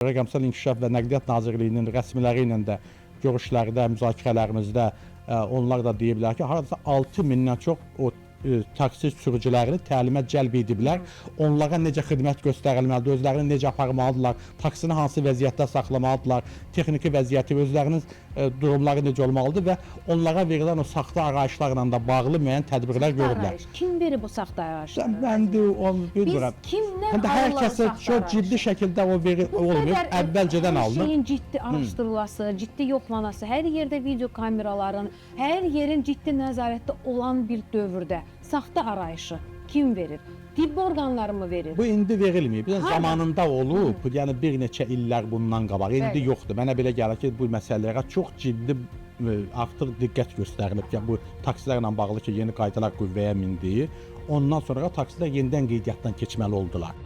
Rəqəmsal İnkişaf və Nəqliyyat Nazirliyinin rəsmiləri ilə də görüşlərdə, müzakirələrimizdə onlar da deyiblər ki, hardasa 6000-dən çox o taksi sürücülərini təlimə cəlb ediblər. Onlara necə xidmət göstərilməlidir, özlərini necə aparmalıdırlar, taksini hansı vəziyyətdə saxlamalıdırlar, texniki vəziyyəti, özlərinin durumları necə olmalıdır və onlara verilən o saxta arayışlarla da bağlı müəyyən tədbirlər görürlər. Kim verir bu saxta arayışları? Mən də onu bilmirəm. Biz kimdən hər kəsə çox ciddi şəkildə o olmuyor, əvvəlcədən alınır. Hər şeyin ciddi araşdırılması, ciddi yoxlanması, hər yerdə video kameraların, hər yerin ciddi nəzarətdə olan bir dövrdə saxta arayışı kim verir? Tibb orqanları mı verir? Bu indi verilməyib. Zamanında olub, yəni bir neçə illər bundan qabaq. İndi yoxdur. Mənə belə gəlir ki, bu məsələlərə çox ciddi artıq diqqət göstərilib ki, bu taksilərlə bağlı ki, yeni qaydalar qüvvəyə mindi. Ondan sonra taksilər yenidən qeydiyyatdan keçməli oldular.